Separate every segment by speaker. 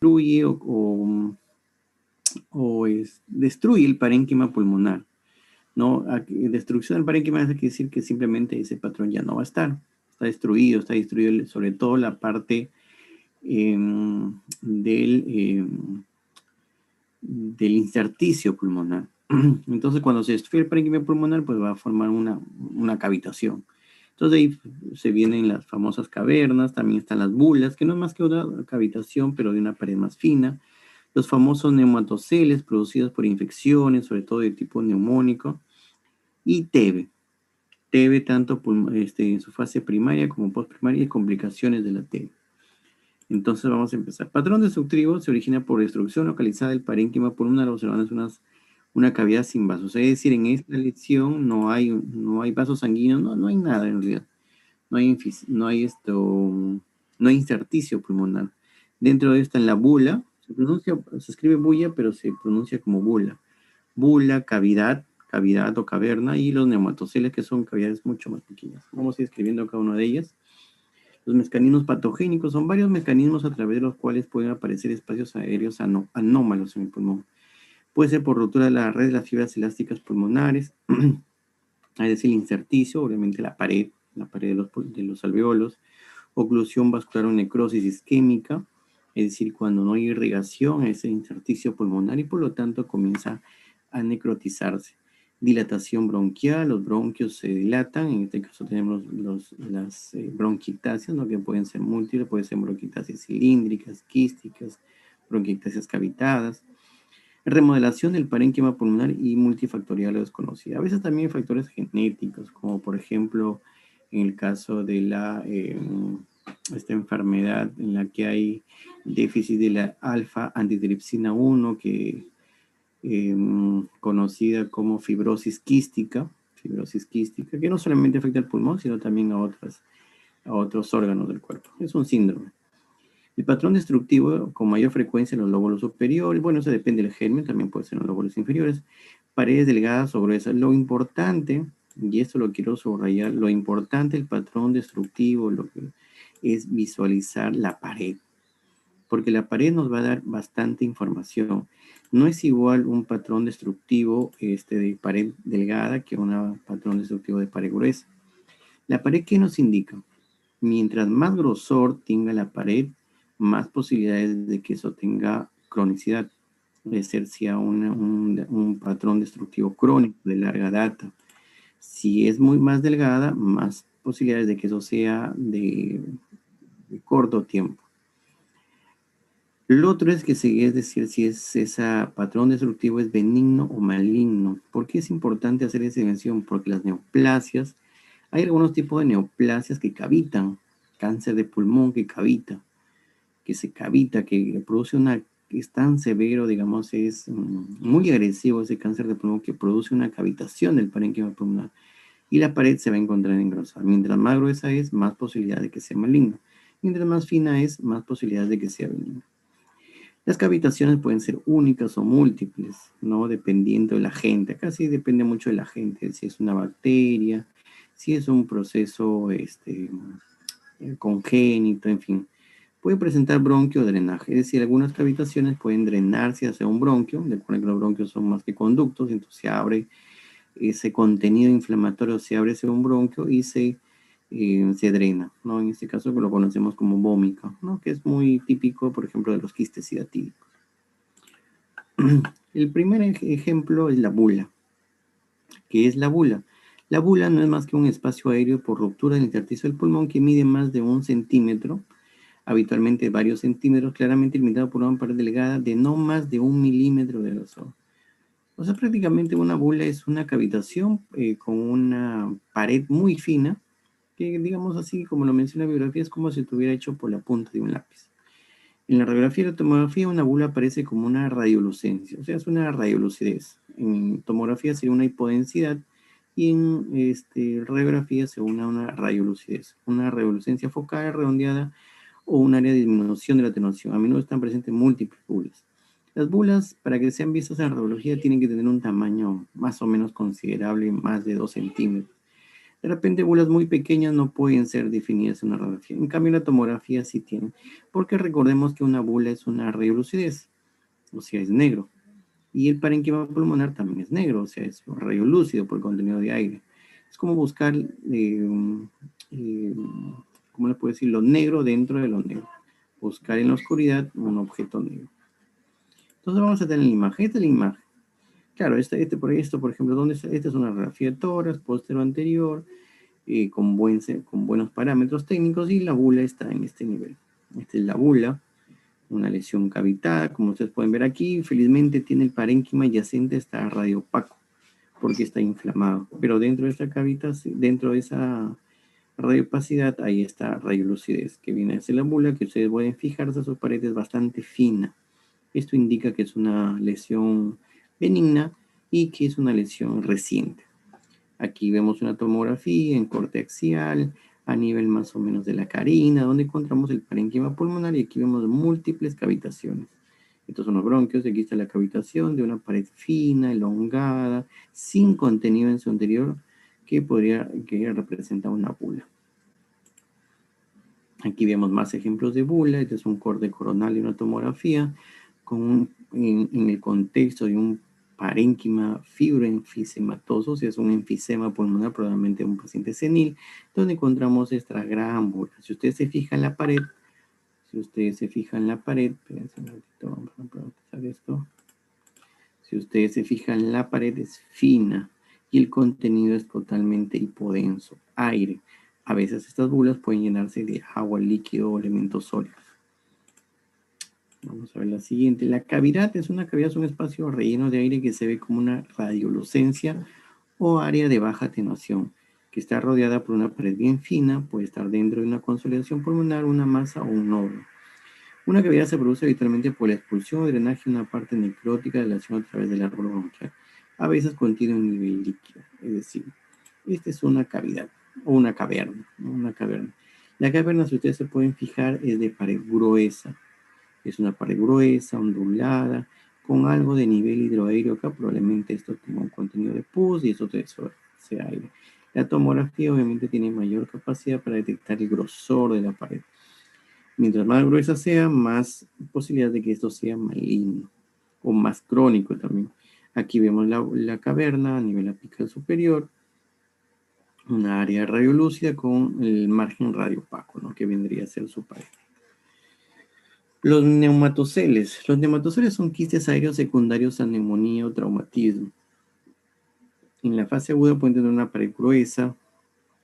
Speaker 1: destruye destruye el parénquima pulmonar, ¿no? Destrucción del parénquima quiere decir que simplemente ese patrón ya no va a estar. Está destruido sobre todo la parte del intersticio pulmonar. Entonces, cuando se destruye el parénquima pulmonar, pues va a formar una cavitación. Entonces, ahí se vienen las famosas cavernas, también están las bulas, que no es más que una cavitación, pero de una pared más fina. Los famosos neumatoceles producidos por infecciones, sobre todo de tipo neumónico. Y TB. TB tanto en su fase primaria como postprimaria y complicaciones de la TB. Entonces vamos a empezar. Patrón destructivo se origina por destrucción localizada del parénquima por una de las observaciones, una cavidad sin vasos. Es decir, en esta lesión no hay vasos sanguíneos, no hay nada en realidad. No hay intersticio pulmonar. Dentro de esta, en la bula, se escribe bulla, pero se pronuncia como bula. Bula, cavidad o caverna, y los neumatoceles, que son cavidades mucho más pequeñas. Vamos a ir escribiendo cada una de ellas. Los mecanismos patogénicos son varios mecanismos a través de los cuales pueden aparecer espacios aéreos anómalos en el pulmón. Puede ser por ruptura de la red de las fibras elásticas pulmonares, es decir, el intersticio, obviamente la pared de los alveolos, oclusión vascular o necrosis isquémica, es decir, cuando no hay irrigación a ese intersticio pulmonar y por lo tanto comienza a necrotizarse. Dilatación bronquial, los bronquios se dilatan, en este caso tenemos las bronquiectasias, ¿no? Que pueden ser múltiples, pueden ser bronquiectasias cilíndricas, quísticas, bronquiectasias cavitadas. Remodelación del parénquima pulmonar y multifactorial o desconocida. A veces también hay factores genéticos, como por ejemplo en el caso de esta enfermedad en la que hay déficit de la alfa-antitripsina 1, que conocida como fibrosis quística, que no solamente afecta al pulmón, sino también a otros órganos del cuerpo. Es un síndrome. El patrón destructivo con mayor frecuencia en los lóbulos superiores, bueno, eso depende del germen, también puede ser en los lóbulos inferiores, paredes delgadas o gruesas. Lo importante, y esto lo quiero subrayar, lo importante del patrón destructivo es visualizar la pared, porque la pared nos va a dar bastante información. No es igual un patrón destructivo de pared delgada que un patrón destructivo de pared gruesa. La pared, ¿qué nos indica? Mientras más grosor tenga la pared, más posibilidades de que eso tenga cronicidad, de ser sea un patrón destructivo crónico de larga data. Si es muy más delgada, más posibilidades de que eso sea de corto tiempo. Lo otro es es decir, si ese patrón destructivo es benigno o maligno. ¿Por qué es importante hacer esa distinción? Porque las neoplasias, hay algunos tipos de neoplasias que cavitan, cáncer de pulmón que cavita, que produce es tan severo, digamos, es muy agresivo ese cáncer de pulmón que produce una cavitación del parénquima pulmonar y la pared se va a encontrar engrosada. Mientras más gruesa es, más posibilidad de que sea maligno. Mientras más fina es, más posibilidades de que sea benigno. Las cavitaciones pueden ser únicas o múltiples, ¿no? Dependiendo del agente. Acá sí depende mucho del agente, si es una bacteria, si es un proceso congénito, en fin. Puede presentar bronquio o drenaje, es decir, algunas cavitaciones pueden drenarse hacia un bronquio, de acuerdo que los bronquios son más que conductos, entonces se abre ese contenido inflamatorio, se abre ese un bronquio y se drena, ¿no? En este caso lo conocemos como vómica, ¿no? Que es muy típico, por ejemplo, de los quistes hidatídicos. El primer ejemplo es la bula. ¿Qué es la bula? La bula no es más que un espacio aéreo por ruptura del intersticio del pulmón que mide más de 1 centímetro, habitualmente varios centímetros, claramente limitado por una pared delgada de no más de 1 milímetro de grosor. O sea, prácticamente una bula es una cavitación con una pared muy fina, que digamos así, como lo menciona la bibliografía, es como si estuviera hecho por la punta de un lápiz. En la radiografía y la tomografía, una bula aparece como una radiolucencia, o sea, es una radiolucidez. En tomografía sería una hipodensidad y en radiografía se una radiolucidez, una radiolucencia focal redondeada o un área de disminución de la atenuación. A menudo están presentes múltiples bulas. Las bulas, para que sean vistas en radiología, tienen que tener un tamaño más o menos considerable, más de 2 centímetros. De repente, bulas muy pequeñas no pueden ser definidas en una radiografía. En cambio, la tomografía sí tiene, porque recordemos que una bula es una radiolucidez, o sea, es negro. Y el parénquima pulmonar también es negro, o sea, es un rayo lúcido por contenido de aire. Es como buscar, eh, ¿cómo le puedo decir? Lo negro dentro de lo negro. Buscar en la oscuridad un objeto negro. Entonces vamos a tener la imagen. Esta es la imagen. Claro, esto, por ejemplo, ¿dónde está? Esta es una radiografía de tórax, póstero anterior, con buenos parámetros técnicos, y la bula está en este nivel. Esta es la bula, una lesión cavitada, como ustedes pueden ver aquí. Felizmente tiene el parénquima adyacente, está radiopaco, porque está inflamado. Pero dentro de esta cavidad, dentro de esa radiopacidad, ahí está radiolucidez, que viene a ser la bula, que ustedes pueden fijarse, su pared es bastante fina. Esto indica que es una lesión benigna y que es una lesión reciente. Aquí vemos una tomografía en corte axial, a nivel más o menos de la carina, donde encontramos el parénquima pulmonar, y aquí vemos múltiples cavitaciones. Estos son los bronquios, y aquí está la cavitación de una pared fina, elongada, sin contenido en su interior, que representa una bula. Aquí vemos más ejemplos de bula. Este es un corte coronal y una tomografía en el contexto de un parénquima fibroenfisematoso, o sea, es un enfisema pulmonar, probablemente un paciente senil, donde encontramos esta gran bula. Si usted se fija en la pared, espérense un ratito, vamos a empezar esto. Si usted se fija en la pared, es fina y el contenido es totalmente hipodenso, aire. A veces estas bulas pueden llenarse de agua, líquido o elementos sólidos. Vamos a ver la siguiente. La cavidad es un espacio relleno de aire que se ve como una radiolucencia o área de baja atenuación, que está rodeada por una pared bien fina. Puede estar dentro de una consolidación pulmonar, una masa o un nódulo. Una cavidad se produce habitualmente por la expulsión o drenaje de una parte necrótica de la acción a través del árbol bronquial. A veces contiene un nivel líquido, es decir, esta es una cavidad o una caverna, ¿no? Una caverna. La caverna, si ustedes se pueden fijar, es de pared gruesa. Es una pared gruesa, ondulada, con algo de nivel hidroaéreo acá. Probablemente esto tenga un contenido de pus y eso sea aire. La tomografía obviamente tiene mayor capacidad para detectar el grosor de la pared. Mientras más gruesa sea, más posibilidad de que esto sea maligno o más crónico también. Aquí vemos la caverna a nivel apical superior, una área radiolúcida con el margen radiopaco, ¿no? Que vendría a ser su pared. Los neumatoceles. Los neumatoceles son quistes aéreos secundarios a neumonía o traumatismo. En la fase aguda pueden tener una pared gruesa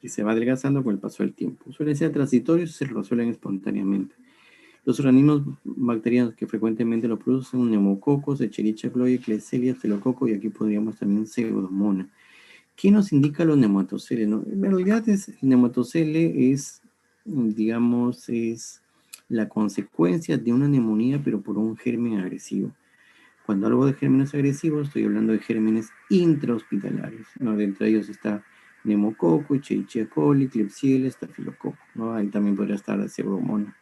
Speaker 1: que se va adelgazando con el paso del tiempo. Suelen ser transitorios y se resuelven espontáneamente. Los organismos bacterianos que frecuentemente lo producen son neumococos, Escherichia coli, Klebsiella, Staphylococcus, y aquí podríamos también Pseudomonas. ¿Qué nos indica los nematoceles? ¿No? En realidad el nematocele es, digamos, es la consecuencia de una neumonía, pero por un germen agresivo. Cuando hablo de gérmenes agresivos, estoy hablando de gérmenes intrahospitalarios, ¿no? Entre ellos está neumococo, Escherichia coli, Klebsiella, Staphylococcus, ¿no? Ahí también podría estar Pseudomonas.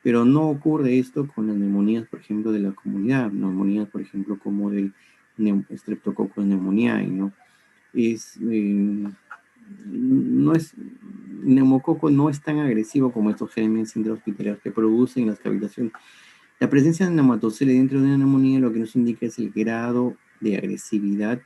Speaker 1: Pero no ocurre esto con las neumonías, por ejemplo, de la comunidad, neumonías, por ejemplo, como del Streptococcus pneumoniae, ¿no? No es, neumococo no es tan agresivo como estos gérmenes intrahospitalarios que producen las cavitaciones. La presencia de neumatoceles dentro de una neumonía lo que nos indica es el grado de agresividad,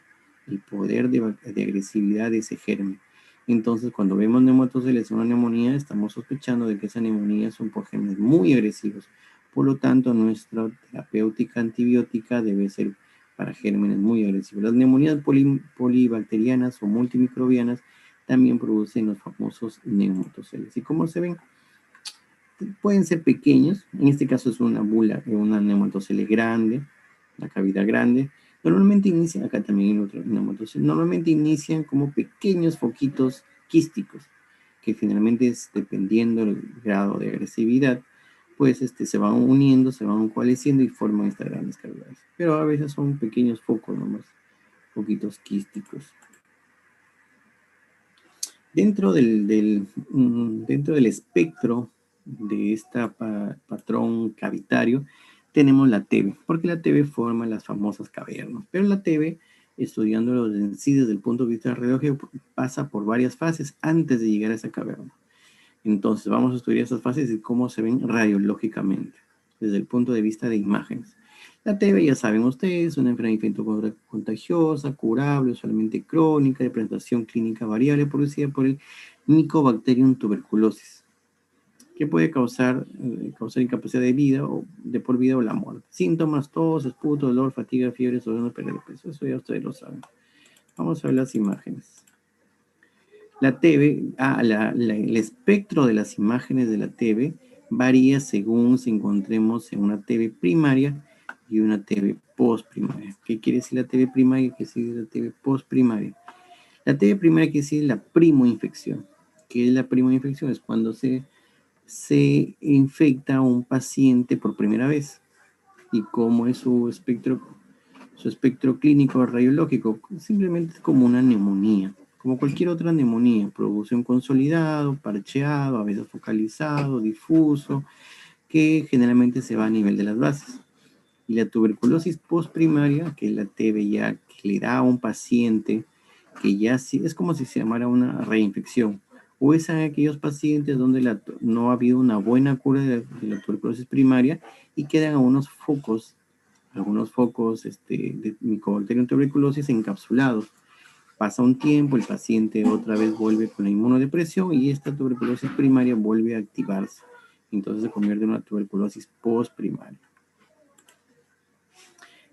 Speaker 1: el poder de agresividad de ese germen. Entonces, cuando vemos neumatoceles en una neumonía, estamos sospechando de que esa neumonía son por gérmenes muy agresivos. Por lo tanto, nuestra terapéutica antibiótica debe ser para gérmenes muy agresivos. Las neumonías polibacterianas o multimicrobianas también producen los famosos neumatoceles. Y como se ven, pueden ser pequeños. En este caso es una bula, una neumatocele grande, una cavidad grande. Normalmente inician, acá también en otro neumatocele, normalmente inician como pequeños foquitos quísticos, que finalmente es dependiendo del grado de agresividad, pues se van uniendo, se van coalesciendo y forman estas grandes cavidades. Pero a veces son pequeños focos nomás, foquitos quísticos. Dentro dentro del espectro de este patrón cavitario tenemos la TB, porque la TB forma las famosas cavernas, pero la TB estudiándolo en sí desde el punto de vista radiológico, pasa por varias fases antes de llegar a esa caverna. Entonces, vamos a estudiar esas fases y cómo se ven radiológicamente, desde el punto de vista de imágenes. La TB, ya saben ustedes, es una enfermedad contagiosa, curable, usualmente crónica, de presentación clínica variable, producida por el Mycobacterium tuberculosis, que puede causar incapacidad de vida o de por vida o la muerte. Síntomas: tos, esputo, dolor, fatiga, fiebre, dolor, pérdida de peso. Eso ya ustedes lo saben. Vamos a ver las imágenes. La TB, el espectro de las imágenes de la TB varía según se encontremos en una TB primaria y una TB postprimaria. ¿Qué quiere decir la TB primaria? ¿Qué quiere decir la TB postprimaria? La TB primaria quiere decir la primoinfección. ¿Qué es la primoinfección? Es cuando se infecta a un paciente por primera vez. ¿Y cómo es su espectro clínico radiológico? Simplemente es como una neumonía. Como cualquier otra neumonía, produce un consolidado, parcheado, a veces focalizado, difuso, que generalmente se va a nivel de las bases. Y la tuberculosis postprimaria, que es la TB ya que le da a un paciente, que ya sí, es como si se llamara una reinfección, o es en aquellos pacientes donde no ha habido una buena cura de la tuberculosis primaria y quedan algunos focos de Mycobacterium tuberculosis encapsulados. Pasa un tiempo, el paciente otra vez vuelve con la inmunodepresión y esta tuberculosis primaria vuelve a activarse. Entonces se convierte en una tuberculosis postprimaria.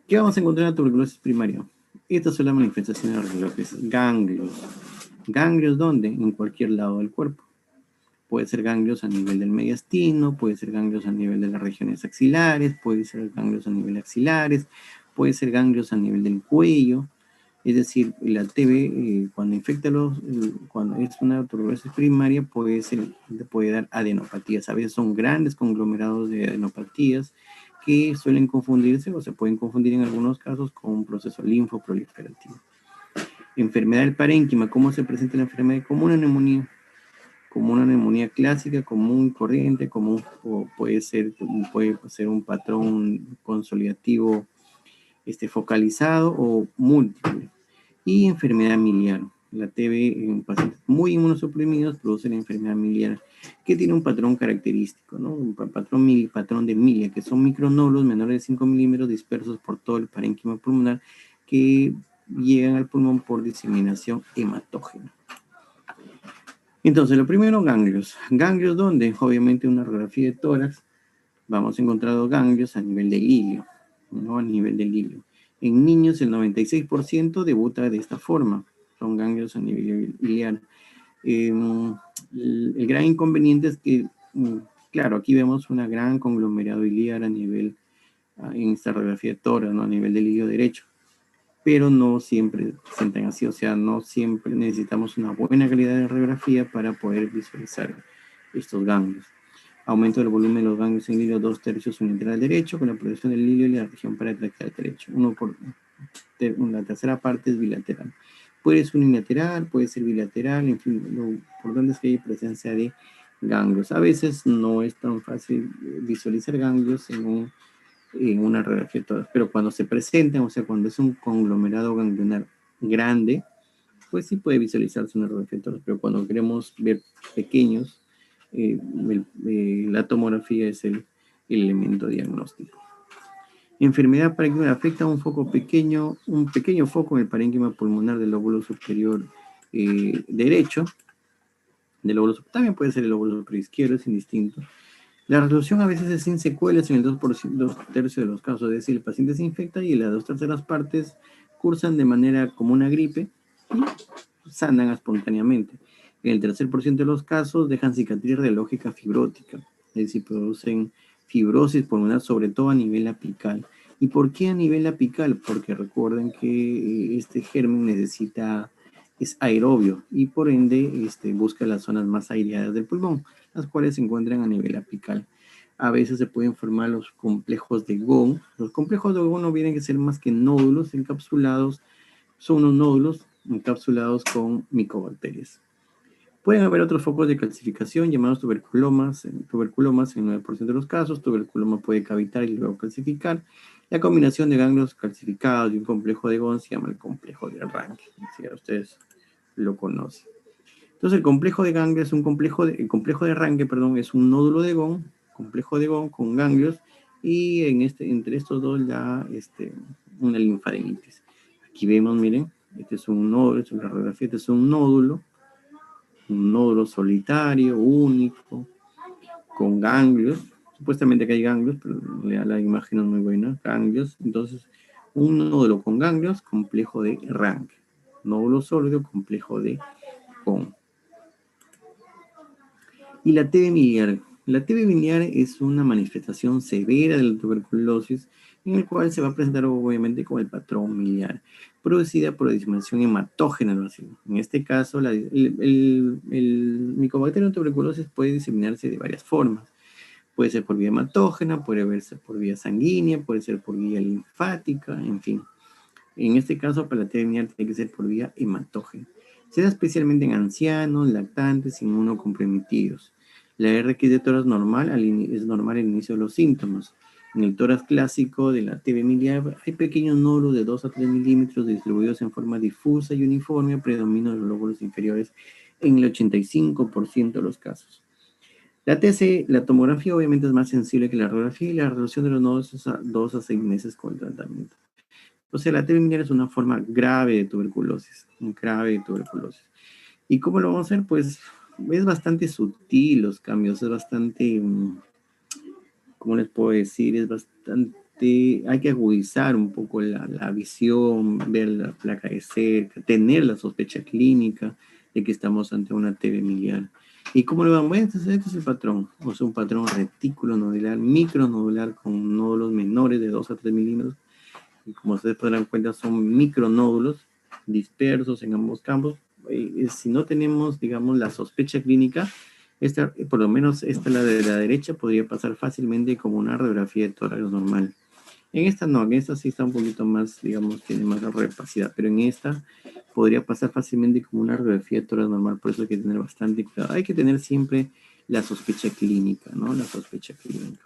Speaker 1: ¿Qué vamos a encontrar en la tuberculosis primaria? Estas son las manifestaciones radiológicas. Ganglios. ¿Ganglios dónde? En cualquier lado del cuerpo. Puede ser ganglios a nivel del mediastino, puede ser ganglios a nivel de las regiones axilares, puede ser ganglios a nivel axilares, puede ser ganglios a nivel del cuello. Es decir, la TB, cuando infecta cuando es una tuberculosis primaria, puede dar adenopatías. A veces son grandes conglomerados de adenopatías que suelen confundirse o se pueden confundir en algunos casos con un proceso linfoproliferativo. Enfermedad del parénquima. ¿Cómo se presenta la enfermedad? Como una neumonía clásica, común, corriente, común, o puede ser un patrón consolidativo focalizado o múltiple. Y enfermedad miliar. La TB en pacientes muy inmunosuprimidos produce la enfermedad miliar, que tiene un patrón característico, ¿no? Un patrón de milia, que son micronódulos menores de 5 milímetros dispersos por todo el parénquima pulmonar, que llegan al pulmón por diseminación hematógena. Entonces, lo primero, ganglios. ¿Ganglios dónde? Obviamente una radiografía de tórax. Vamos a encontrar dos ganglios a nivel del ilio, ¿no? A nivel del ilio. En niños, el 96% debuta de esta forma. Son ganglios a nivel iliar. El gran inconveniente es que, claro, aquí vemos una gran conglomerado iliar en esta radiografía de tórax, ¿no? A nivel del ilio derecho. Pero no siempre se sienten así, o sea, no siempre necesitamos una buena calidad de radiografía para poder visualizar estos ganglios. Aumento del volumen de los ganglios en el ilio 2/3 unilateral derecho, con la proyección del ilio y la región paratraqueal derecho. La tercera parte es bilateral. Puede ser unilateral, puede ser bilateral, en fin, lo importante es que hay presencia de ganglios. A veces no es tan fácil visualizar ganglios en una radiografía de tórax, pero cuando se presentan, o sea, cuando es un conglomerado ganglionar grande, pues sí puede visualizarse una radiografía de tórax, pero cuando queremos ver pequeños, la tomografía es el elemento diagnóstico. Enfermedad parénquima afecta a un pequeño foco en el parénquima pulmonar del lóbulo superior derecho. También puede ser el lóbulo superior izquierdo, es indistinto. La resolución a veces es sin secuelas en el 2/3 de los casos, es decir, el paciente se infecta y las 2/3 partes cursan de manera como una gripe y sanan espontáneamente. En el 3% de los casos dejan cicatriz radiológica fibrótica, es decir, producen fibrosis pulmonar, sobre todo a nivel apical. ¿Y por qué a nivel apical? Porque recuerden que este germen es aerobio y por ende busca las zonas más aireadas del pulmón, las cuales se encuentran a nivel apical. A veces se pueden formar los complejos de Ghosn. Los complejos de Ghosn no vienen a ser más que nódulos encapsulados, son unos nódulos encapsulados con micobacterias. Pueden haber otros focos de calcificación llamados tuberculomas en 9% de los casos. Tuberculoma puede cavitar y luego calcificar. La combinación de ganglios calcificados y un complejo de Ghosn se llama el complejo de Ranke. Si ustedes lo conocen. Entonces el complejo de ganglios es el complejo de Ranke, perdón, es un nódulo de Ghosn, complejo de Ghosn con ganglios, y entre estos dos ya una linfadenitis. Aquí vemos, miren, este es un nódulo, esta es la radiografía, este es un nódulo solitario, único, con ganglios. Supuestamente que hay ganglios, pero en realidad la imagen no es muy buena. Ganglios, entonces, un nódulo con ganglios, complejo de Ranke. Nódulo sólido, complejo de Ghosn. Y la TB miliar. La TB miliar es una manifestación severa de la tuberculosis en el cual se va a presentar obviamente como el patrón miliar, producida por la diseminación hematógena del bacilo. En este caso, el micobacterium tuberculosis puede diseminarse de varias formas. Puede ser por vía hematógena, puede ser por vía sanguínea, puede ser por vía linfática, en fin. En este caso, para la TB miliar tiene que ser por vía hematógena. Se da especialmente en ancianos, lactantes, inmunocomprometidos. La RX de tórax normal es normal al inicio de los síntomas. En el tórax clásico de la TB miliar hay pequeños nódulos de 2 a 3 milímetros distribuidos en forma difusa y uniforme, predominio de los lóbulos inferiores en el 85% de los casos. La TC, la tomografía obviamente es más sensible que la radiografía y la resolución de los nodos es a 2 a 6 meses con el tratamiento. O sea, la TB miliar es una forma grave de tuberculosis, grave de tuberculosis. ¿Y cómo lo vamos a hacer? Pues es bastante sutil los cambios, es bastante, ¿cómo les puedo decir? Es bastante, hay que agudizar un poco la visión, ver la placa de cerca, tener la sospecha clínica de que estamos ante una TB miliar. ¿Y cómo lo vamos? Bueno, este es el patrón, o sea, un patrón retículo nodular, micronodular con nódulos menores de 2 a 3 milímetros. Y como ustedes podrán cuenta, son micronódulos dispersos en ambos campos. Si no tenemos, digamos, la sospecha clínica, por lo menos esta, la de la derecha, podría pasar fácilmente como una radiografía de tórax normal. En esta no, en esta sí está un poquito más, digamos, tiene más reopacidad, pero en esta podría pasar fácilmente como una radiografía de tórax normal, por eso hay que tener bastante cuidado. Hay que tener siempre la sospecha clínica, ¿no? La sospecha clínica.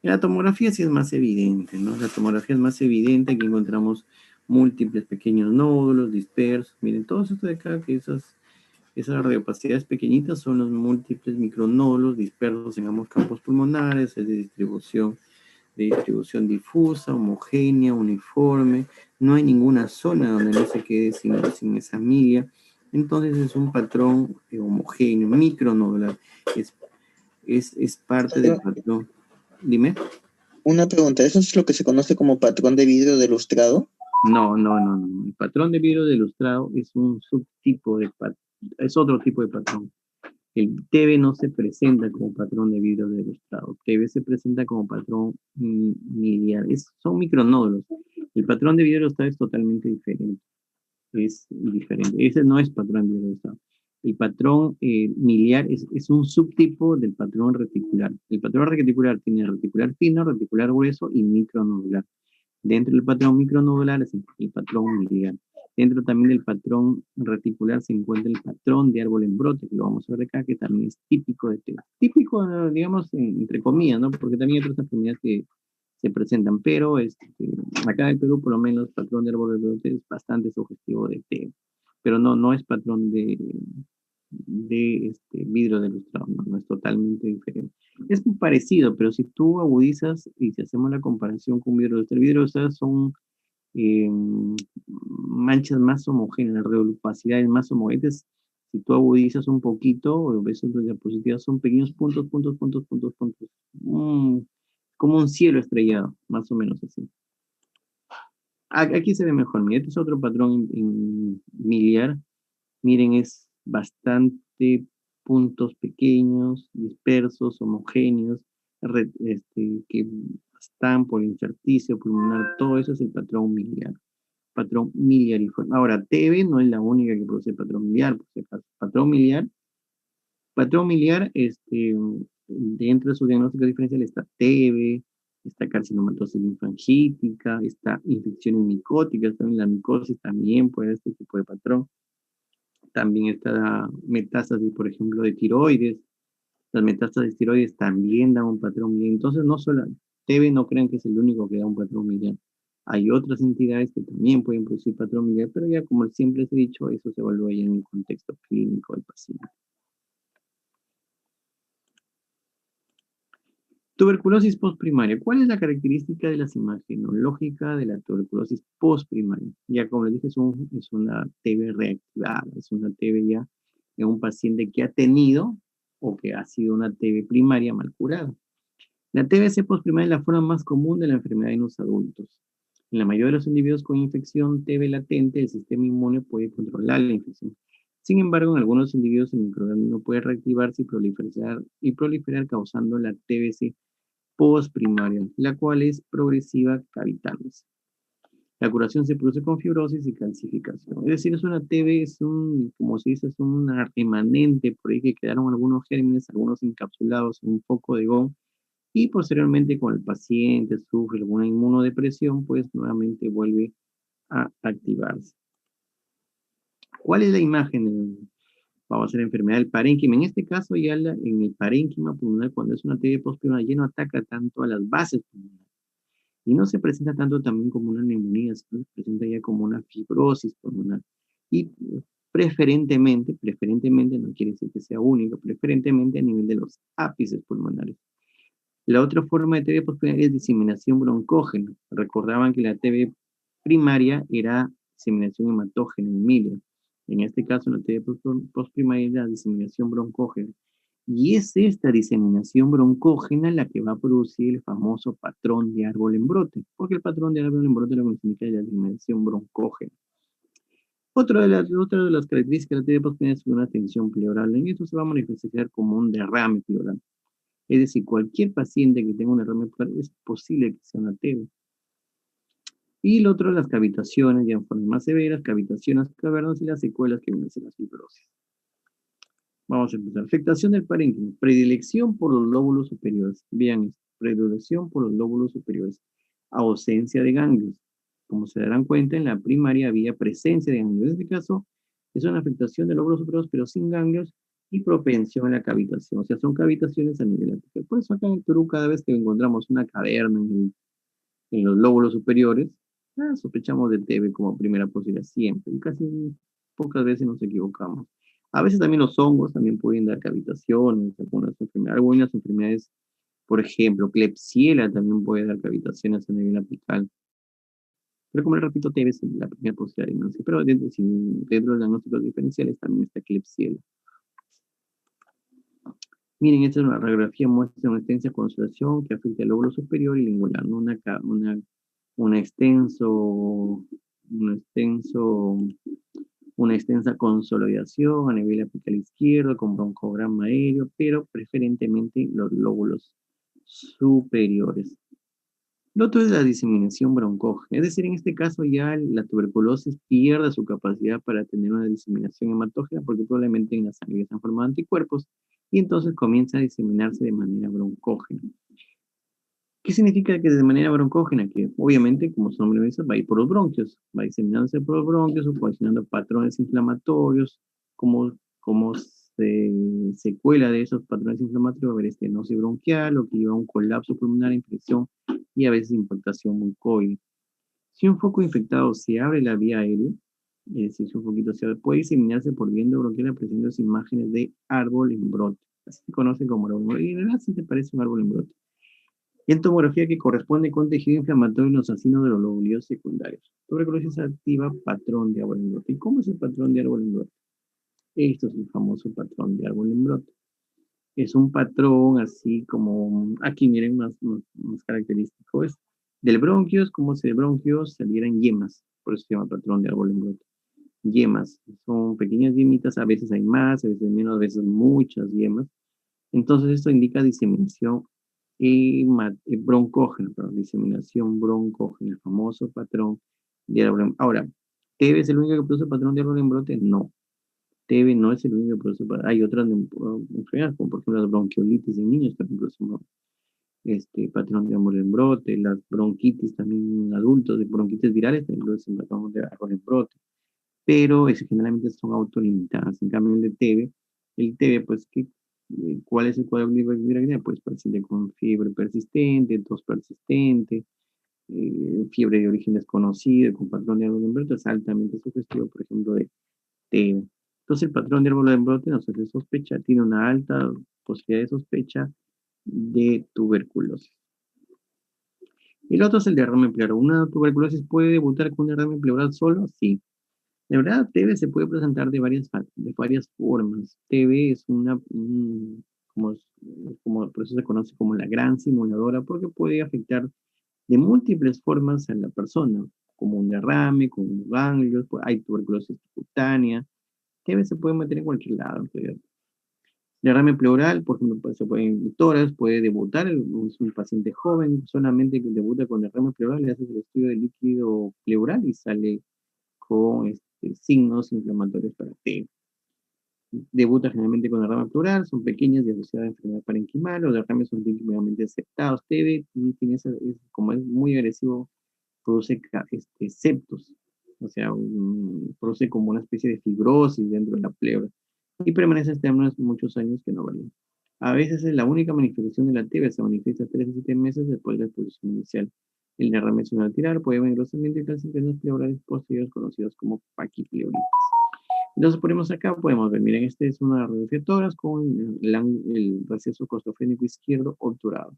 Speaker 1: En la tomografía sí es más evidente, ¿no? La tomografía es más evidente, aquí encontramos múltiples pequeños nódulos dispersos. Miren, todo esto de acá, que esas radiopacidades pequeñitas son los múltiples micronódulos dispersos en ambos campos pulmonares, es de distribución difusa, homogénea, uniforme. No hay ninguna zona donde no se quede sin esa milia. Entonces es un patrón homogéneo, micronodular. Es parte del patrón. Dime.
Speaker 2: Una pregunta, ¿eso es lo que se conoce como patrón de vidrio de lustrado?
Speaker 1: No. El patrón de vidrio de ilustrado es un subtipo de patrón, es otro tipo de patrón. El TB no se presenta como patrón de vidrio de ilustrado. TB se presenta como patrón miliar. Son micronódulos. El patrón de vidrio de ilustrado es totalmente diferente. Es diferente. Ese no es patrón de vidrio de ilustrado. El patrón miliar es un subtipo del patrón reticular. El patrón reticular tiene reticular fino, reticular grueso y micronodular. Dentro del patrón micronodular se encuentra el patrón miliar. Dentro también del patrón reticular se encuentra el patrón de árbol en brote, que lo vamos a ver acá, que también es típico de TB. Típico, digamos, entre comillas, ¿no? Porque también hay otras enfermedades que se presentan, pero acá en el Perú, por lo menos, el patrón de árbol en brote es bastante sugestivo de TB. Pero no es patrón de vidrio de lustrado, no es totalmente diferente. Es muy parecido, pero si tú agudizas y si hacemos la comparación con vidrio de vidrio son eh, manchas más homogéneas, reolupacidades más homogéneas. Si tú agudizas un poquito, ves en tus diapositivas, son pequeños puntos. Como un cielo estrellado, más o menos así. Aquí se ve mejor. Mira, este es otro patrón en miliar. Miren, es bastante puntos pequeños, dispersos, homogéneos, que están por intersticio pulmonar, todo eso es el patrón miliariforme. Ahora, TB no es la única que produce patrón miliar, por si acaso. Patrón miliar, dentro de su diagnóstico diferencial está TB, está carcinomatosis linfangítica, está infecciones micóticas, también la micosis también puede ser este tipo de patrón. También está metástasis, por ejemplo, de tiroides. Las metástasis de tiroides también dan un patrón miliar. Entonces, no solo TB, no crean que es el único que da un patrón miliar. Hay otras entidades que también pueden producir patrón miliar, pero ya como siempre les he dicho, eso se evalúa ya en el contexto clínico del paciente. Tuberculosis postprimaria. ¿Cuál es la característica de la imagenológica de la tuberculosis postprimaria? Ya como les dije, es una TB reactivada, es una TB ya en un paciente que ha tenido o que ha sido una TB primaria mal curada. La TBC postprimaria es la forma más común de la enfermedad en los adultos. En la mayoría de los individuos con infección TB latente, el sistema inmune puede controlar la infección. Sin embargo, en algunos individuos el microorganismo puede reactivarse y proliferar causando la TBC postprimaria, la cual es progresiva cavitándose. La curación se produce con fibrosis y calcificación. Es decir, es una TB, como se dice, es una remanente por ahí que quedaron algunos gérmenes, algunos encapsulados en un foco de GON, y posteriormente con el paciente sufre alguna inmunodepresión, pues nuevamente vuelve a activarse. ¿Cuál es la imagen? Vamos a hacer enfermedad del parénquima. En este caso, ya en el parénquima pulmonar, cuando es una TB postprimaria, ya no ataca tanto a las bases pulmonares. Y no se presenta tanto también como una neumonía, sino se presenta ya como una fibrosis pulmonar. Y preferentemente, no quiere decir que sea único, preferentemente a nivel de los ápices pulmonares. La otra forma de TB postprimaria es diseminación broncógena. Recordaban que la TB primaria era diseminación hematógena en milia. En este caso, la TB postprimaria es la diseminación broncógena. Y es esta diseminación broncógena la que va a producir el famoso patrón de árbol en brote, porque el patrón de árbol en brote lo que significa es la diseminación broncógena. Otra de las características de la TB postprimaria es una tensión pleural. En esto se va a manifestar como un derrame pleural. Es decir, cualquier paciente que tenga un derrame pleural es posible que sea una TB. Y lo otro, las cavitaciones, ya en formas más severas, cavitaciones cavernosas y las secuelas que vienen a ser la fibrosis. Vamos a empezar. Afectación del parénquima. Predilección por los lóbulos superiores. Vean esto. Predilección por los lóbulos superiores. Ausencia de ganglios. Como se darán cuenta, en la primaria había presencia de ganglios. En este caso, es una afectación de lóbulos superiores, pero sin ganglios, y propensión a la cavitación. O sea, son cavitaciones a nivel apical. Por eso acá en el Perú, cada vez que encontramos una caverna en los lóbulos superiores, sospechamos de TB como primera posibilidad siempre. Y casi pocas veces nos equivocamos. A veces también los hongos también pueden dar cavitaciones, algunas enfermedades, por ejemplo, Klebsiella también puede dar cavitaciones a nivel apical. Pero como les repito, TB es la primera posibilidad de diagnóstico, pero dentro de los diagnósticos diferenciales también está Klebsiella. Miren, esta es una radiografía, muestra una extensa consolación que afecta el lóbulo superior y lingular, ¿no? Una extensa consolidación a nivel apical izquierdo con broncograma aéreo, pero preferentemente los lóbulos superiores. Lo otro es la diseminación broncógena, es decir, en este caso ya la tuberculosis pierde su capacidad para tener una diseminación hematógena porque probablemente en la sangre se han formado anticuerpos y entonces comienza a diseminarse de manera broncógena. ¿Qué significa que de manera broncógena? Que obviamente, como su nombre dice, va a ir por los bronquios, va diseminándose por los bronquios, ocasionando patrones inflamatorios, como secuela de esos patrones inflamatorios va a haber estenosis bronquial, o que lleva a un colapso pulmonar, infección y a veces impactación mucoide. Si un foco infectado se abre la vía aérea, es decir, si un foquito se abre, puede diseminarse por vía endobronquial presentando imágenes de árbol en brote. Así se conoce como árbol en brote. Y en realidad sí se parece a un árbol en brote. En tomografía que corresponde con tejido inflamatorio en los acinos de los lóbulos secundarios. Tuberculosis activa, patrón de árbol en brote. ¿Y cómo es el patrón de árbol en brote? Esto es el famoso patrón de árbol en brote. Es un patrón así como, aquí miren más característico, es del bronquio, es como si del bronquio salieran yemas, por eso se llama patrón de árbol en brote. Yemas, son pequeñas yemitas, a veces hay más, a veces menos, a veces muchas yemas. Entonces esto indica diseminación broncógena, perdón, diseminación broncógena, el famoso patrón de árbol. Ahora, ¿TB es el único que produce patrón de árbol en brote? No. TB no es el único que produce patrón. Hay otras enfermedades, como por ejemplo las bronquiolitis en niños, que incluso patrón de árbol en brote, las bronquitis también en adultos, de bronquitis virales, también producen patrón de árbol en brote. pero generalmente son autolimitadas. En cambio, el TB, pues, ¿cuál es el cuadro de viralidad? Pues persiste con fiebre persistente, tos persistente, fiebre de origen desconocido, con patrón de árbol de brote, es altamente sugestivo, por ejemplo, de TB. Entonces, el patrón de árbol de brote nos hace sospechar, tiene una alta posibilidad de sospecha de tuberculosis. El otro es el derrame pleural. ¿Una tuberculosis puede debutar con un derrame pleural solo? Sí. De verdad, TB se puede presentar de varias formas. TB es como, por eso se conoce como la gran simuladora, porque puede afectar de múltiples formas a la persona, como un derrame, como ganglios, hay tuberculosis cutánea. TB se puede meter en cualquier lado. Derrame pleural, por ejemplo, se puede en tórax, puede debutar, es un paciente joven, solamente que debuta con derrame pleural, le haces el estudio del líquido pleural y sale con signos inflamatorios para TB. Debuta generalmente con derrame pleural, son pequeñas y asociadas a enfermedad parenquimal, los derrames son típicamente aceptados. TB tiene como es muy agresivo, produce septos, o sea, produce como una especie de fibrosis dentro de la pleura y permanece hasta muchos años que no varían. A veces es la única manifestación de la TB, se manifiesta 3 a 7 meses después de la exposición inicial. El derrame unilateral puede haber engrosamiento y calcificaciones pleurales posteriores conocidos como paquipleuritis. Entonces ponemos acá, podemos ver, miren, este es una radiografía tórax con el receso costofrénico izquierdo obturado,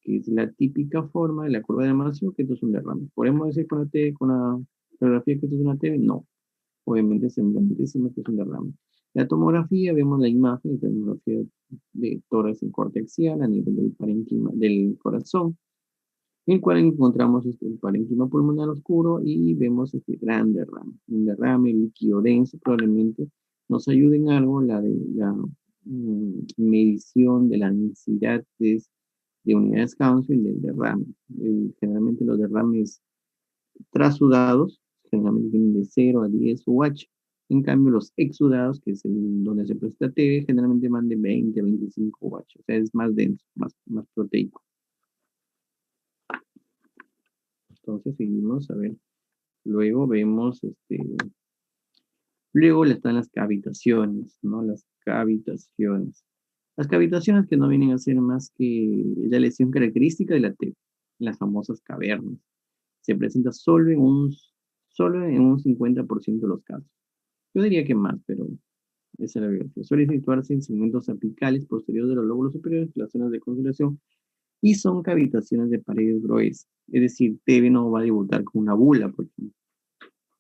Speaker 1: que es la típica forma de la curva de Amancio, que esto es un derrame. ¿Podemos decir con la radiografía que esto es una TB? No. Obviamente es evidentísimo que es un derrame. La tomografía, vemos la imagen de tomografía de tórax en corte axial a nivel del parénquima del corazón, en el cual encontramos el parénquima pulmonar oscuro y vemos este gran derrame. Un derrame líquido denso probablemente nos ayude en algo la medición de la densidad de unidades Hounsfield del derrame. Generalmente los derrames trasudados generalmente tienen de 0 a 10 UH. En cambio, los exudados, que es donde se presenta TB, generalmente van de 20 a 25 UH. O sea, es más denso, más proteico. Entonces seguimos, a ver. Luego vemos, luego están las cavitaciones, ¿no? Las cavitaciones. Las cavitaciones que no vienen a ser más que la lesión característica de la TB, las famosas cavernas. Se presenta solo en un 50% de los casos. Yo diría que más, pero esa es la verdad. Suele situarse en segmentos apicales posteriores de los lóbulos superiores, las zonas de consolidación, y son cavitaciones de paredes gruesas. Es decir, TB no va a debutar con una bula, porque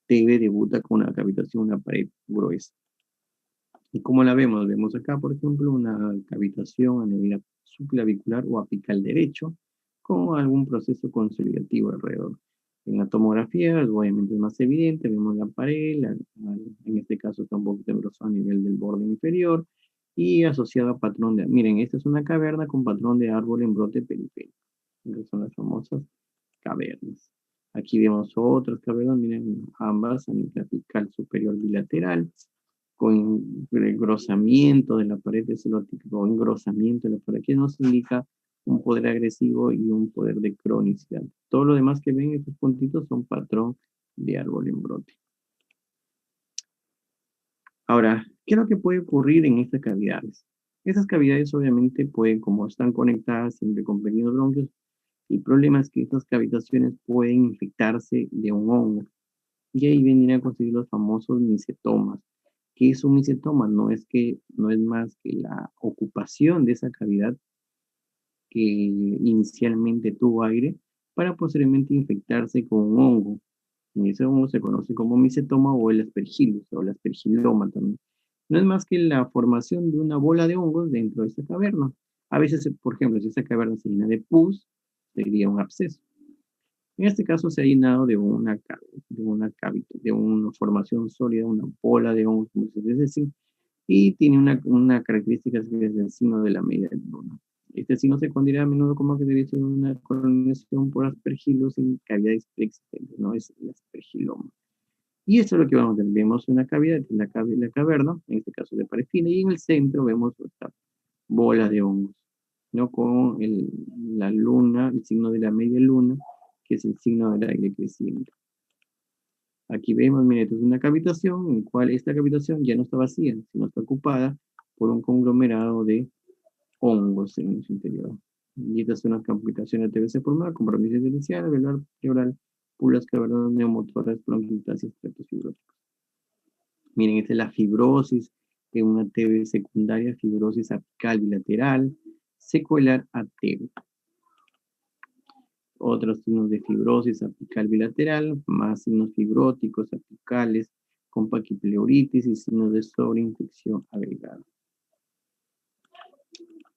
Speaker 1: TB debuta con una cavitación, una pared gruesa. ¿Y cómo la vemos? Vemos acá, por ejemplo, una cavitación a nivel subclavicular o apical derecho, con algún proceso consolidativo alrededor. En la tomografía, obviamente es más evidente, vemos la pared, en este caso está un poquito engrosado a nivel del borde inferior, y asociado a patrón de... Miren, esta es una caverna con patrón de árbol en brote periférico. Estas son las famosas cavernas. Aquí vemos otras cavernas, miren, ambas a nivel apical superior bilateral, con engrosamiento de la pared, eso es lo típico, engrosamiento de la pared, que nos indica un poder agresivo y un poder de cronicidad. Todo lo demás que ven, estos puntitos, son patrón de árbol en brote. Ahora, ¿qué es lo que puede ocurrir en estas cavidades? Estas cavidades obviamente pueden, como están conectadas siempre con pequeños bronquios, el problema es que estas cavitaciones pueden infectarse de un hongo. Y ahí vienen a conseguir los famosos micetomas. ¿Qué es un micetoma? No es más que la ocupación de esa cavidad que inicialmente tuvo aire para posteriormente infectarse con un hongo. Y ese hongo se conoce como micetoma o el aspergillus o el aspergilloma también. No es más que la formación de una bola de hongos dentro de esta caverna. A veces, por ejemplo, si esta caverna se llena de pus, sería un absceso. En este caso se ha llenado de una formación sólida, una bola de hongos, como se dice, y tiene una característica que es el signo de la media luna. Este signo se considera a menudo como que debe ser una colonización por aspergillus en cavidades preexistentes, ¿no? Es el aspergiloma. Y esto es lo que vamos a ver. Vemos una cavidad, la caverna, en este caso de pared fina, y en el centro vemos esta bola de hongos, ¿no? Con la luna, el signo de la media luna, que es el signo del aire creciente. Aquí vemos, mire, esta es una cavitación en la cual esta cavitación ya no está vacía, sino está ocupada por un conglomerado de hongos en su interior. Y estas son las complicaciones de TBC pulmonar, compromiso inicial, velar, pleural, pulas cavernosas, neumotoras, bronquiolitis, estratos fibróticos. Miren, esta es la fibrosis de una TB secundaria, fibrosis apical bilateral, secuelar atero. Otros signos de fibrosis apical bilateral, más signos fibróticos apicales, con paquipleuritis y signos de sobreinfección agregada.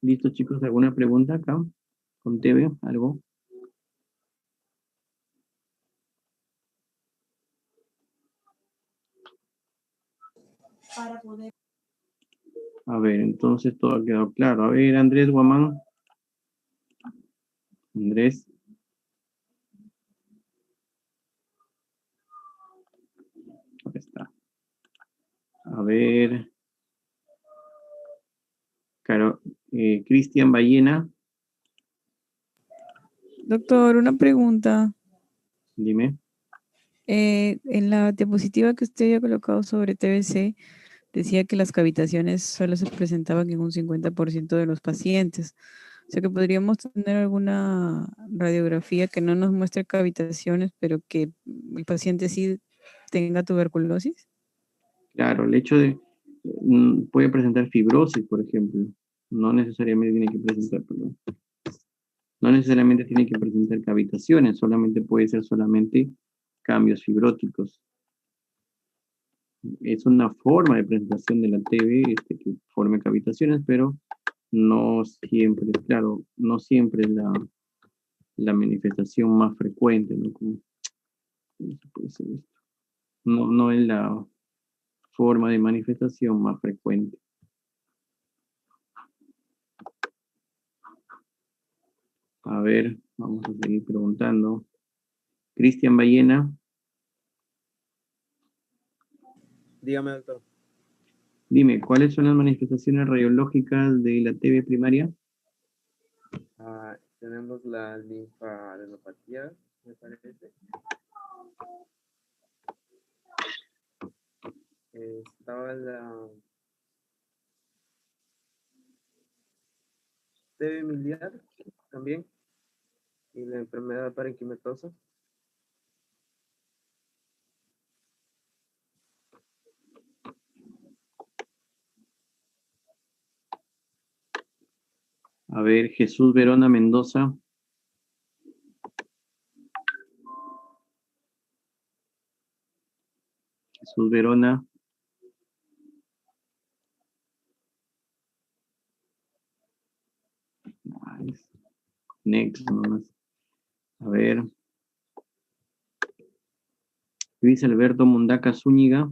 Speaker 1: ¿Listo, chicos? ¿Alguna pregunta acá? ¿Con TV? ¿Algo? A ver, entonces todo ha quedado claro. A ver, Andrés Guamán. Andrés. Ahí está. A ver. Claro, Cristian Ballena.
Speaker 3: Doctor, una pregunta.
Speaker 1: Dime.
Speaker 3: En la diapositiva que usted había colocado sobre TBC, decía que las cavitaciones solo se presentaban en un 50% de los pacientes. O sea que podríamos tener alguna radiografía que no nos muestre cavitaciones, pero que el paciente sí tenga tuberculosis.
Speaker 1: Claro, el hecho de... puede presentar fibrosis, por ejemplo. No necesariamente tiene que presentar, perdón. No necesariamente tiene que presentar cavitaciones, solamente puede ser solamente cambios fibróticos. Es una forma de presentación de la TB que forme cavitaciones, pero no siempre, claro, no siempre es la manifestación más frecuente, ¿no? ¿Cómo se puede ser esto? No es la forma de manifestación más frecuente. A ver, vamos a seguir preguntando. Cristian Ballena.
Speaker 4: Dígame, doctor.
Speaker 1: Dime, ¿cuáles son las manifestaciones radiológicas de la TB primaria?
Speaker 4: Tenemos la linfadenopatía, me parece. Estaba la TB miliar también y la enfermedad parenquimatosa.
Speaker 1: A ver, Jesús Verona Mendoza. Jesús Verona. Next, nomás. A ver. Luis Alberto Mundaca Zúñiga.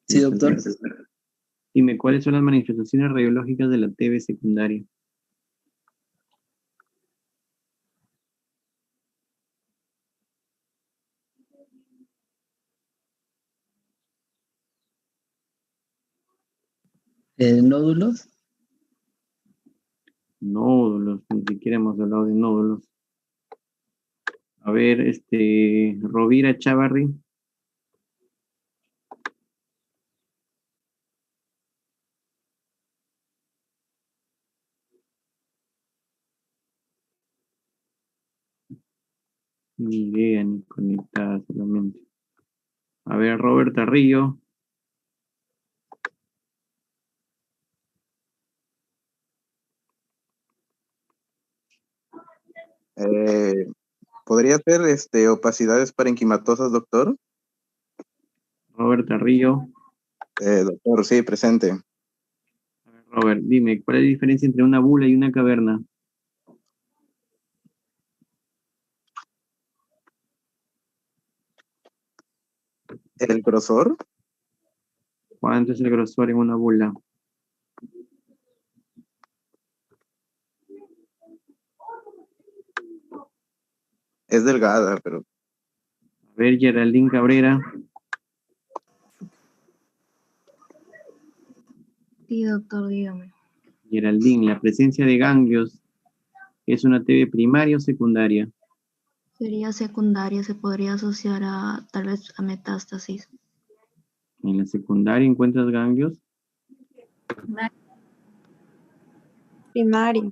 Speaker 2: Sí, doctor.
Speaker 1: Dime, ¿cuáles son las manifestaciones radiológicas de la TB secundaria?
Speaker 2: ¿Nódulos?
Speaker 1: Nódulos, ni siquiera hemos hablado de nódulos. A ver, Rovira Chavarri. Ni idea, ni conectada solamente. A ver, Robert Tarrillo.
Speaker 5: ¿Podría ser opacidades parenquimatosas, doctor?
Speaker 1: Robert Tarrillo.
Speaker 5: Doctor, sí, presente.
Speaker 1: A ver, Robert, dime, ¿cuál es la diferencia entre una bula y una caverna?
Speaker 5: ¿El grosor?
Speaker 1: ¿Cuánto es el grosor en una bula?
Speaker 5: Es delgada, pero...
Speaker 1: A ver, Geraldine Cabrera.
Speaker 6: Sí, doctor, dígame.
Speaker 1: Geraldine, la presencia de ganglios ¿Es una TB primaria o secundaria?
Speaker 6: Sería secundaria, se podría asociar a tal vez a metástasis.
Speaker 1: En la secundaria encuentras ganglios.
Speaker 7: Primaria.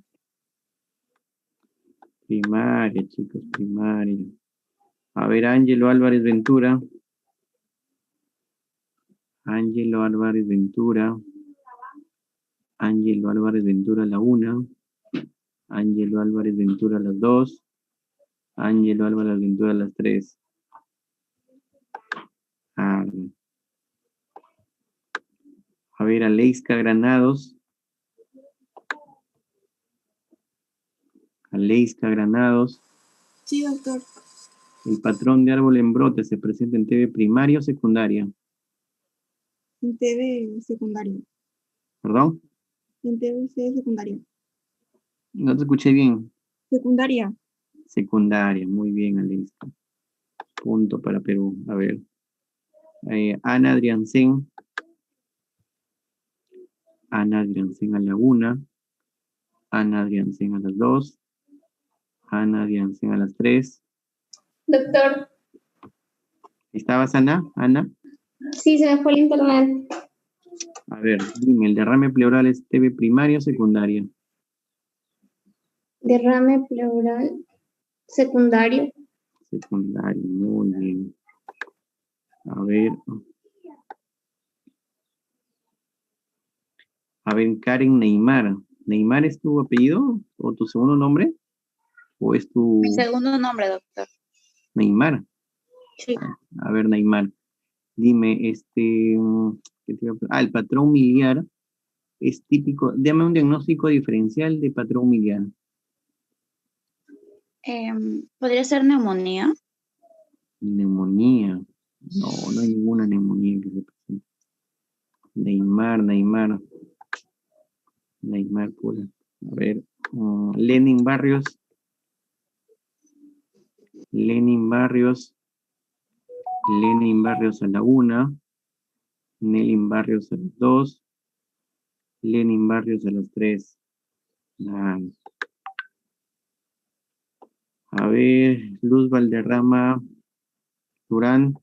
Speaker 1: Primaria, chicos, primaria. A ver, Ángelo Álvarez Ventura. Ángelo Álvarez Ventura. Ángelo Álvarez Ventura a la 1. Ángelo Álvarez Ventura a las 2. Ángelo Álvarez Ventura a las 3. A ver, Aleisca Granados. Aleisca Granados.
Speaker 7: Sí, doctor.
Speaker 1: El patrón de árbol en brote se presenta en TV primaria o secundaria.
Speaker 7: En TV secundaria.
Speaker 1: ¿Perdón?
Speaker 7: En TVC secundaria.
Speaker 1: No te escuché bien.
Speaker 7: Secundaria.
Speaker 1: Secundaria, muy bien, Aleisca. Punto para Perú. A ver. Ana Adriancén. Ana Adriancén a la 1. Ana Adriancén a las 2. Ana Adriancén a las 3.
Speaker 8: Doctor,
Speaker 1: ¿Estabas, Ana? Ana.
Speaker 8: sí, se me fue el internet.
Speaker 1: A ver, dime, ¿el derrame pleural es TV primaria o secundaria?
Speaker 8: Derrame pleural secundario.
Speaker 1: Secundaria, muy bien. A ver. A ver, Karen Neymar. ¿Neymar es tu apellido o tu segundo nombre? ¿O es tu
Speaker 9: Mi segundo nombre, doctor.
Speaker 1: Neymar?
Speaker 9: Sí.
Speaker 1: A ver, Neymar. Dime, ¿qué te iba a el patrón miliar es típico. Dame un diagnóstico diferencial de patrón miliar.
Speaker 9: ¿Podría ser neumonía?
Speaker 1: Neumonía. No, no hay ninguna neumonía que se presente. Neymar pura. A ver, Lenin Barrios. Lenin Barrios a la 1. Lenin Barrios a las 2. Lenin Barrios a las 3. A ver, Luz Valderrama Durán.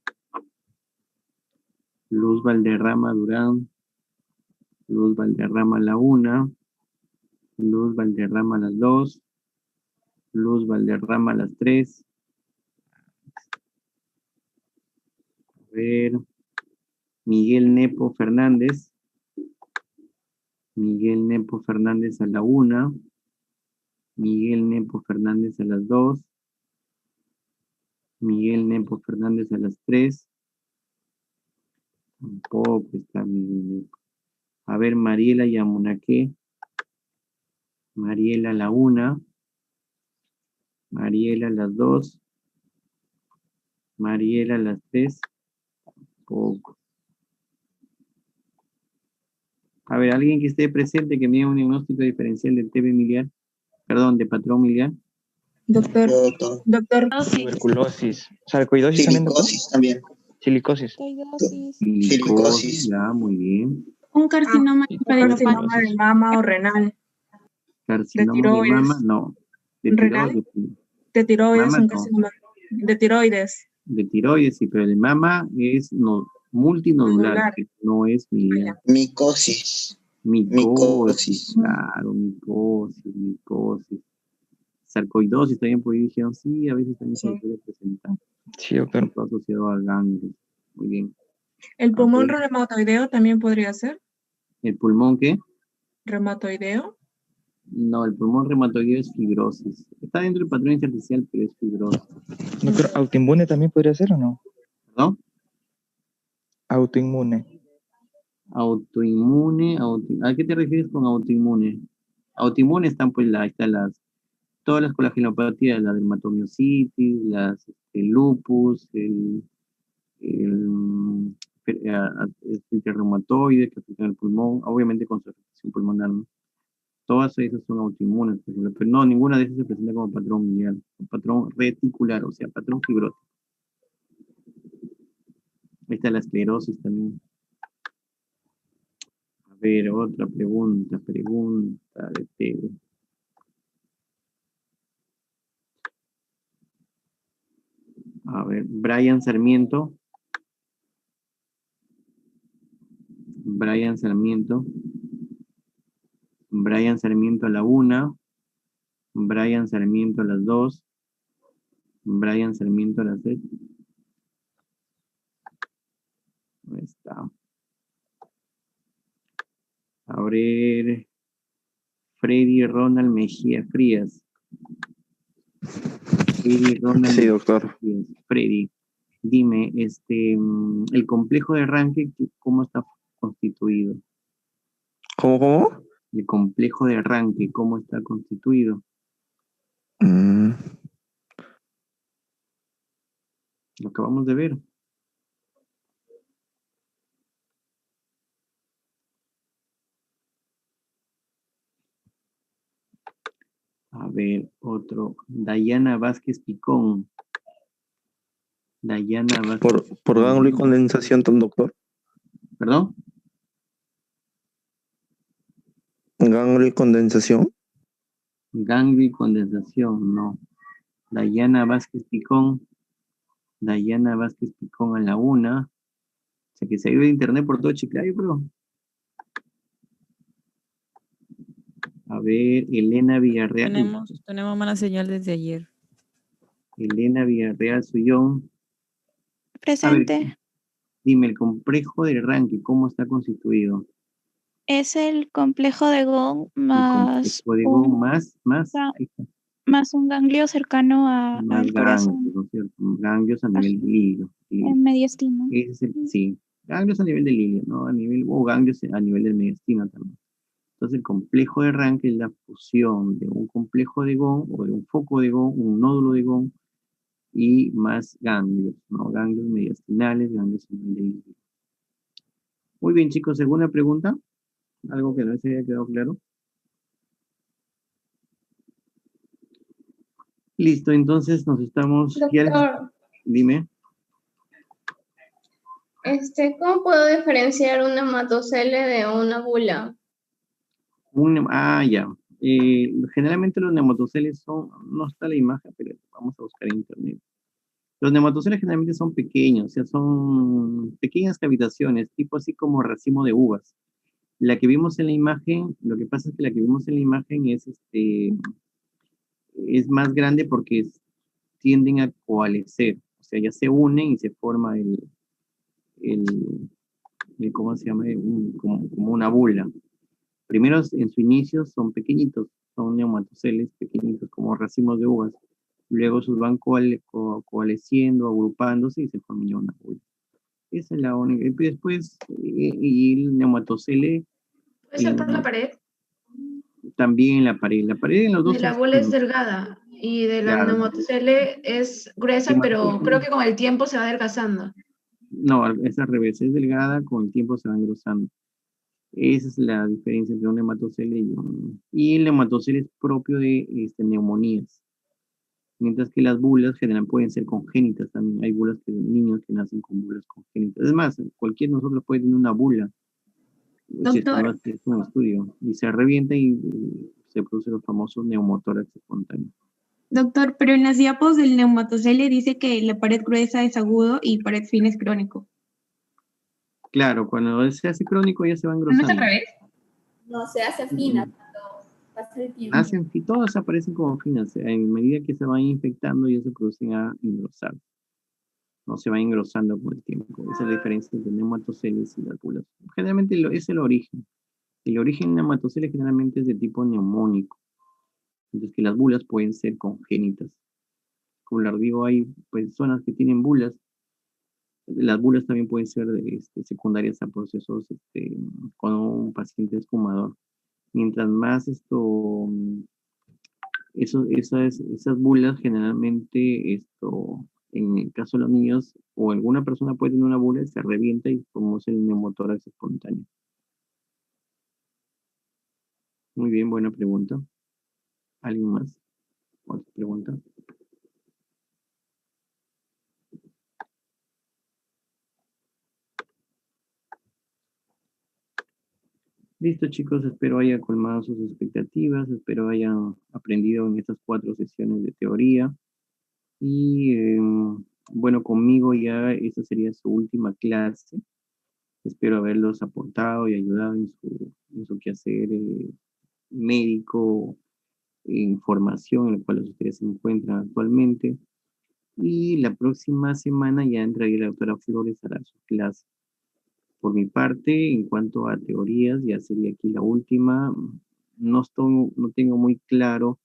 Speaker 1: Luz Valderrama Durán. Luz Valderrama a la 1. Luz Valderrama a las 2. Luz Valderrama a las 3. A ver, Miguel Nepo Fernández. Miguel Nepo Fernández a la 1. Miguel Nepo Fernández a las 2. Miguel Nepo Fernández a las 3. Tampoco está Miguel Nepo. A ver, Mariela Yamunaque. Mariela a la 1. Mariela a las 2. Mariela a las 3. Tampoco. A ver, alguien que esté presente que me dé un diagnóstico diferencial del TB miliar. Perdón, de patrón miliar.
Speaker 7: Doctor. Doctor.
Speaker 10: Tuberculosis. Sarcoidosis también, doctor.
Speaker 2: Silicosis también.
Speaker 10: Silicosis.
Speaker 2: Silicosis.
Speaker 1: Ya, muy bien.
Speaker 7: Un carcinoma de mama o renal.
Speaker 1: Carcinoma de mama, no. De
Speaker 7: Renal. De tiroides,
Speaker 1: mama,
Speaker 7: un
Speaker 1: no.
Speaker 7: carcinoma. De tiroides.
Speaker 1: De tiroides, sí, pero el mama es multinodular,
Speaker 7: Nodular.
Speaker 1: que no es miliar.
Speaker 2: Micosis.
Speaker 1: Micosis, claro, micosis. Sarcoidosis también, pues dijeron, sí, a veces también se puede presentar.
Speaker 10: Sí, doctor.
Speaker 1: Está asociado a ganglios. Muy bien.
Speaker 7: ¿El pulmón reumatoideo también podría ser?
Speaker 1: ¿El pulmón qué?
Speaker 7: ¿Reumatoideo?
Speaker 1: No, el pulmón reumatoideo es fibrosis. Está dentro del patrón intersticial, pero es fibrosis.
Speaker 10: Doctor, ¿autoinmune también podría ser o no?
Speaker 1: ¿Perdón?
Speaker 10: Autoinmune.
Speaker 1: Autoinmune, ¿a qué te refieres con autoinmune? Autoinmune están pues todas las colagenopatías, la dermatomiositis, el lupus, el reumatoide que afectan el pulmón, obviamente con su afectación pulmonar, ¿no? Todas esas son autoinmunes, por ejemplo, pero no, ninguna de esas se presenta como patrón miliar, un patrón reticular, o sea, patrón fibrótico. Ahí está la esclerosis también. A ver, otra pregunta de TV. Brian Sarmiento. Brian Sarmiento. Brian Sarmiento a la 1. Brian Sarmiento a las 2. Brian Sarmiento a las 3. Ahí está. A ver. Freddy Ronald Mejía Frías. Freddy Ronald
Speaker 5: Sí, doctor.
Speaker 1: Frías. Freddy, dime, el complejo de arranque, ¿cómo está constituido?
Speaker 5: ¿Cómo?
Speaker 1: El complejo de arranque, ¿cómo está constituido? Lo acabamos de ver. A ver, otro. Dayana Vázquez Picón. Dayana Vázquez.
Speaker 5: ¿Por ganglio y condensación, doctor?
Speaker 1: ¿Perdón?
Speaker 5: ¿Ganglio y condensación?
Speaker 1: Ganglio y condensación, no. Dayana Vázquez Picón. Dayana Vázquez Picón a la 1. O sea que se ha ido de internet por todo Chiclayo, bro. A ver, Elena Villarreal.
Speaker 3: Tenemos mala señal desde ayer.
Speaker 1: Elena Villarreal Suyón.
Speaker 9: Presente.
Speaker 1: A ver, dime, el complejo de arranque, ¿cómo está constituido?
Speaker 9: Es el complejo de Gong más más un ganglio cercano al corazón.
Speaker 1: Ganglios, ¿no es cierto? Ganglios a nivel del hilo.
Speaker 9: En mediastino.
Speaker 1: Sí, ganglios a nivel del hilo, ¿no? O ganglios a nivel del mediastino también. Entonces, el complejo de arranque es la fusión de un complejo de Gong o de un foco de Gong, un nódulo de Gong y más ganglios, ¿no? Ganglios mediastinales, ganglios a nivel del hilo. Muy bien, chicos, ¿segunda pregunta? ¿Algo que no se haya quedado claro? Listo, entonces nos estamos...
Speaker 8: Doctor,
Speaker 1: Dime.
Speaker 8: ¿cómo puedo diferenciar un hematocele de una bula?
Speaker 1: Ya. Generalmente los nematoceles son... No está la imagen, pero vamos a buscar en internet. Los nematoceles generalmente son pequeños, o sea, son pequeñas cavitaciones, tipo así como racimo de uvas. La que vimos en la imagen, lo que pasa es que la que vimos en la imagen es más grande porque tienden a coalescer, o sea, ya se unen y se forma ¿cómo se llama? Como una bula. Primero, en su inicio son pequeñitos, son neumatoceles pequeñitos, como racimos de uvas. Luego sus van coalesciendo, agrupándose y se forman ya una bula. Esa es la única. Y después, y el neumatocele...
Speaker 7: ¿Puede ser por la pared?
Speaker 1: También en la pared. La pared en los dos...
Speaker 7: De la bola es delgada y de la
Speaker 1: Claro.
Speaker 7: neumatocele es gruesa, pero creo que con el tiempo se va adelgazando.
Speaker 1: No, es al revés, es delgada, con el tiempo se va engrosando. Esa es la diferencia entre un hematocele y el hematocele es propio de neumonías. Mientras que las bulas generalmente pueden ser congénitas también. Hay bulas niños que nacen con bulas congénitas. Es más, cualquiera de nosotros puede tener una bula.
Speaker 7: Doctor.
Speaker 1: Si es un estudio. Y se revienta y se producen los famosos neumotórax espontáneos.
Speaker 7: Doctor, pero en las diapos del neumatocele dice que la pared gruesa es agudo y pared fina es crónico.
Speaker 1: Claro, cuando se hace crónico ya se va
Speaker 7: ¿No
Speaker 1: engrosando.
Speaker 7: es al revés?
Speaker 8: No, se hace fina cuando pasa el tiempo.
Speaker 1: Todas aparecen como finas. En medida que se van infectando, ya se producen a engrosar. No se va engrosando con el tiempo. Esa es la diferencia entre neumatoceles y las bulas. Generalmente es el origen. El origen de neumatoceles generalmente es de tipo neumónico. Entonces que las bulas pueden ser congénitas. Como les digo, hay personas que tienen bulas. Las bulas también pueden ser secundarias a procesos con un paciente es fumador. Mientras más esas bulas generalmente en el caso de los niños o alguna persona puede tener una bula y se revienta y produce el neumotórax espontáneo. Muy bien, buena pregunta. ¿Alguien más? ¿Otra pregunta? Listo, chicos, espero hayan colmado sus expectativas, espero hayan aprendido en estas 4 sesiones de teoría y bueno, conmigo ya esta sería su última clase. Espero haberlos aportado y ayudado en su quehacer médico, información en la cual ustedes se encuentran actualmente. Y la próxima semana ya entraría la doctora Flores a dar su clase. Por mi parte, en cuanto a teorías, ya sería aquí la última. No tengo muy claro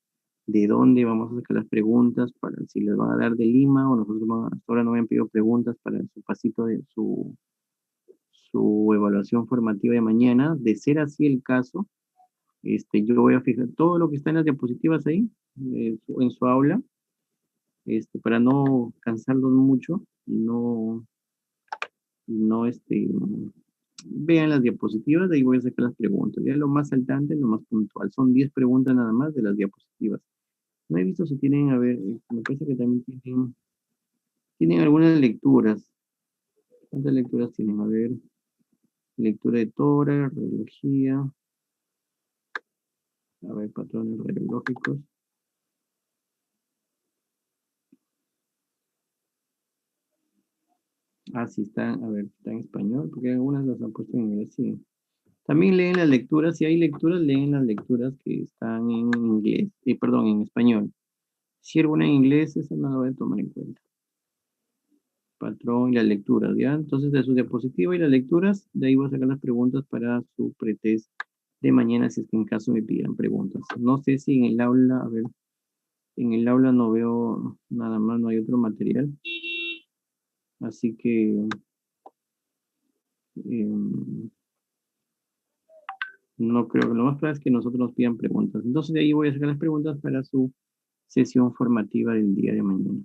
Speaker 1: de dónde vamos a sacar las preguntas, para si les van a dar de Lima o nosotros hasta ahora no me han pedido preguntas para su pasito de su evaluación formativa de mañana. De ser así el caso, yo voy a fijar todo lo que está en las diapositivas ahí, en su aula, para no cansarlos mucho y no, vean las diapositivas, de ahí voy a sacar las preguntas. Ya lo más saltante, lo más puntual. Son 10 preguntas nada más de las diapositivas. No he visto si tienen, a ver, me parece que también tienen algunas lecturas. ¿Cuántas lecturas tienen? A ver, lectura de tora, radiología, a ver, patrones radiológicos. Ah, sí, está, a ver, está en español, porque algunas las han puesto en inglés, sí. También leen las lecturas, si hay lecturas, leen las lecturas que están en inglés, perdón, en español. Si alguna en inglés, esa no la voy a tomar en cuenta. Patrón y las lecturas, ¿ya? Entonces, de su diapositiva y las lecturas, de ahí voy a sacar las preguntas para su pretest de mañana, si es que en caso me pidan preguntas. No sé si en el aula, a ver, en el aula no veo nada más, no hay otro material. Así que, no creo que lo más probable es que nosotros nos pidan preguntas. Entonces, de ahí voy a sacar las preguntas para su sesión formativa del día de mañana.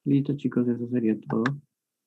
Speaker 1: Listo, chicos, eso sería todo.